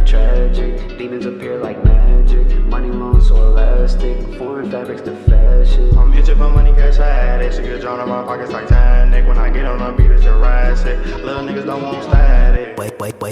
tragic. Demons appear like magic. Money long so elastic. Foreign fabrics to fashion. I'm itching for money, cash addict. See a John in my pockets Titanic. When I get on the beat, it's Jurassic. Little niggas don't want static.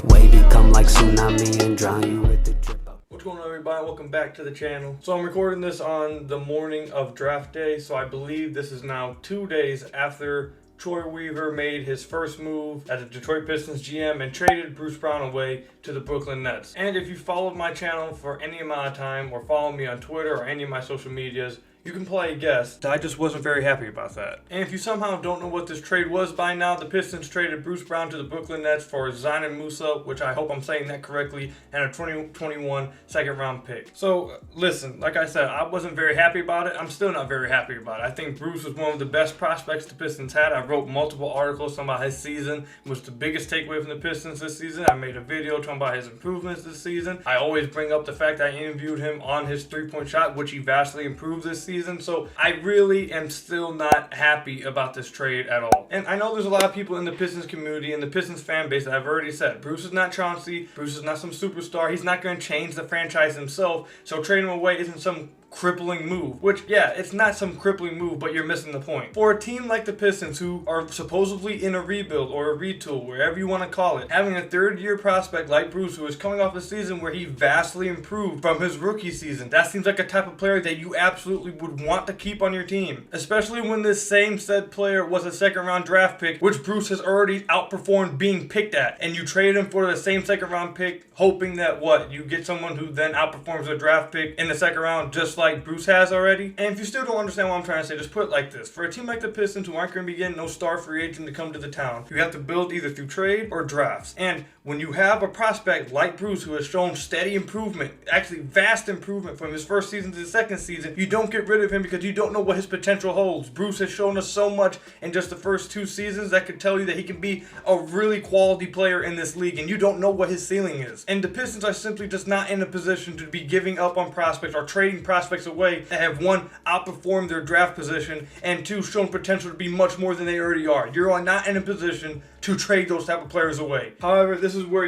Wavy come like tsunami and drown you with the drip. What's going on, everybody? Welcome back to the channel. So I'm recording this on the morning of draft day, so I believe this is now 2 days after Troy Weaver made his first move as a Detroit Pistons GM and traded Bruce Brown away to the Brooklyn Nets. And if you followed my channel for any amount of time or follow me on Twitter or any of my social medias, you can play a guess. I just wasn't very happy about that. And if you somehow don't know what this trade was by now, the Pistons traded Bruce Brown to the Brooklyn Nets for Zion Musa, which I hope I'm saying that correctly, and a 2021 second round pick. So listen, like I said, I wasn't very happy about it. I'm still not very happy about it. I think Bruce was one of the best prospects the Pistons had. I wrote multiple articles talking about his season. It was the biggest takeaway from the Pistons this season. I made a video talking about his improvements this season. I always bring up the fact that I interviewed him on his three-point shot, which he vastly improved this season. So I really am still not happy about this trade at all. And I know there's a lot of people in the Pistons community and the Pistons fan base that I've already said, Bruce is not Chauncey, Bruce is not some superstar, he's not going to change the franchise himself, so trading him away isn't some crippling move. Which, yeah, it's not some crippling move, but you're missing the point. For a team like the Pistons, who are supposedly in a rebuild or a retool, wherever you want to call it, having a third-year prospect like Bruce, who is coming off a season where he vastly improved from his rookie season, that seems like a type of player that you absolutely would want to keep on your team. Especially when this same said player was a second-round draft pick, which Bruce has already outperformed being picked at, and you trade him for the same second-round pick, hoping that, what, you get someone who then outperforms a draft pick in the second round, just like Bruce has already. And if you still don't understand what I'm trying to say, just put it like this. For a team like the Pistons, who aren't going to be getting no star free agent to come to the town, you have to build either through trade or drafts. And when you have a prospect like Bruce, who has shown steady improvement, actually vast improvement from his first season to the second season, you don't get rid of him because you don't know what his potential holds. Bruce has shown us so much in just the first 2 seasons that could tell you that he can be a really quality player in this league, and you don't know what his ceiling is. And the Pistons are simply just not in a position to be giving up on prospects or trading prospects away that have, 1, outperformed their draft position, and 2, shown potential to be much more than they already are. You're not in a position to trade those type of players away. However, this is where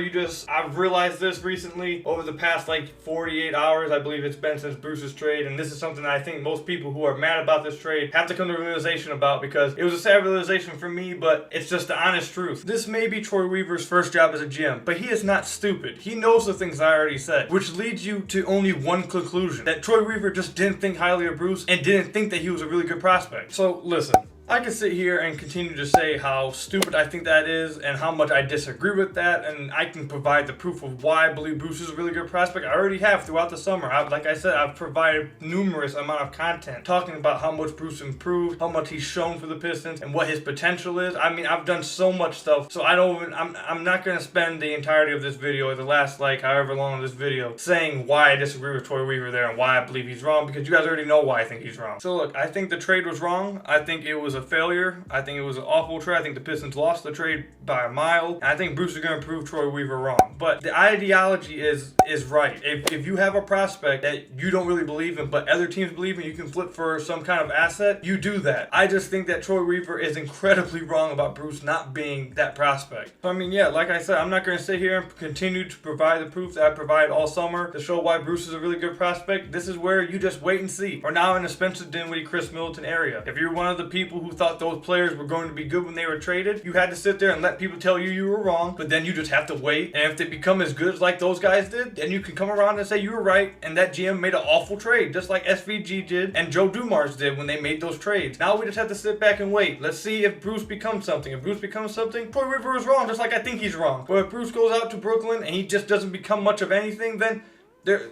I've realized this recently over the past 48 hours, I believe it's been since Bruce's trade, and this is something that I think most people who are mad about this trade have to come to a realization about, because it was a sad realization for me, but it's just the honest truth. This may be Troy Weaver's first job as a GM, but he is not stupid. He knows the things I already said, which leads you to only one conclusion: that Troy Weaver just didn't think highly of Bruce and didn't think that he was a really good prospect. So listen, I can sit here and continue to say how stupid I think that is and how much I disagree with that, and I can provide the proof of why I believe Bruce is a really good prospect. I already have throughout the summer. Like I said, I've provided numerous amount of content talking about how much Bruce improved, how much he's shown for the Pistons, and what his potential is. I mean, I've done so much stuff, so I'm not going to spend the entirety of this video, or the last however long of this video, saying why I disagree with Troy Weaver there and why I believe he's wrong, because you guys already know why I think he's wrong. So look, I think the trade was wrong. I think it was a failure. I think it was an awful trade. I think the Pistons lost the trade by a mile. And I think Bruce is going to prove Troy Weaver wrong. But the ideology is right. If you have a prospect that you don't really believe in, but other teams believe in, you can flip for some kind of asset, you do that. I just think that Troy Weaver is incredibly wrong about Bruce not being that prospect. So I mean, yeah, like I said, I'm not going to sit here and continue to provide the proof that I provide all summer to show why Bruce is a really good prospect. This is where you just wait and see. We're now in the Spencer Dinwiddie, Chris Middleton area. If you're one of the people who thought those players were going to be good when they were traded, you had to sit there and let people tell you were wrong, but then you just have to wait. And if they become as good like those guys did, then you can come around and say you were right and that GM made an awful trade, just like SVG did and Joe Dumars did when they made those trades. Now we just have to sit back and wait. Let's see if Bruce becomes something. If Bruce becomes something, Troy Weaver is wrong, just like I think he's wrong. But if Bruce goes out to Brooklyn and he just doesn't become much of anything, then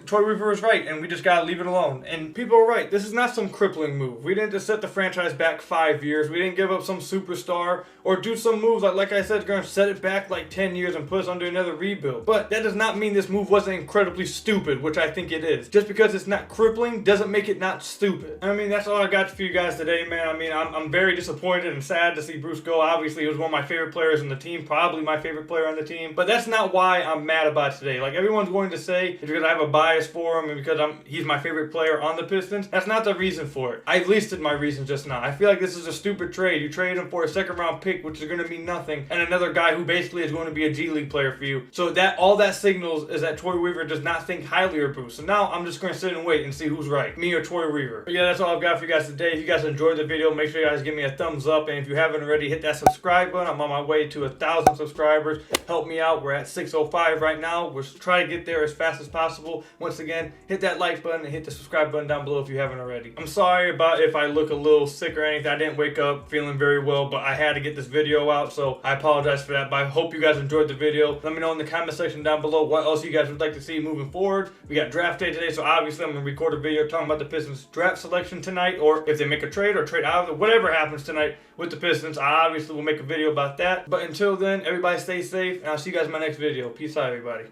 Troy Weaver was right, and we just gotta leave it alone. And people are right. This is not some crippling move. We didn't just set the franchise back 5 years. We didn't give up some superstar or do some moves like I said, gonna set it back 10 years and put us under another rebuild. But that does not mean this move wasn't incredibly stupid, which I think it is. Just because it's not crippling doesn't make it not stupid. I mean, that's all I got for you guys today, man. I mean, I'm very disappointed and sad to see Bruce go. Obviously, he was one of my favorite players on the team, probably my favorite player on the team. But that's not why I'm mad about it today. Like everyone's going to say, if you're gonna have a a bias for him and because he's my favorite player on the Pistons. That's not the reason for it. I listed my reason just now. I feel like this is a stupid trade. You trade him for a second round pick, which is going to mean nothing, and another guy who basically is going to be a G League player for you. So that all that signals is that Troy Weaver does not think highly of Bruce. So now I'm just going to sit and wait and see who's right, me or Troy Weaver. But yeah, that's all I've got for you guys today. If you guys enjoyed the video, make sure you guys give me a thumbs up, and if you haven't already, hit that subscribe button. I'm on my way to 1,000 subscribers. Help me out. We're at 605 right now. We're trying to get there as fast as possible. Once again, hit that like button and hit the subscribe button down below if you haven't already. I'm sorry about if I look a little sick or anything. I didn't wake up feeling very well, but I had to get this video out, so I apologize for that. But I hope you guys enjoyed the video. Let me know in the comment section down below what else you guys would like to see moving forward. We got draft day today, so obviously I'm going to record a video talking about the Pistons draft selection tonight, or if they make a trade or trade out of it, whatever happens tonight with the Pistons, I obviously will make a video about that. But until then, everybody stay safe, and I'll see you guys in my next video. Peace out, everybody.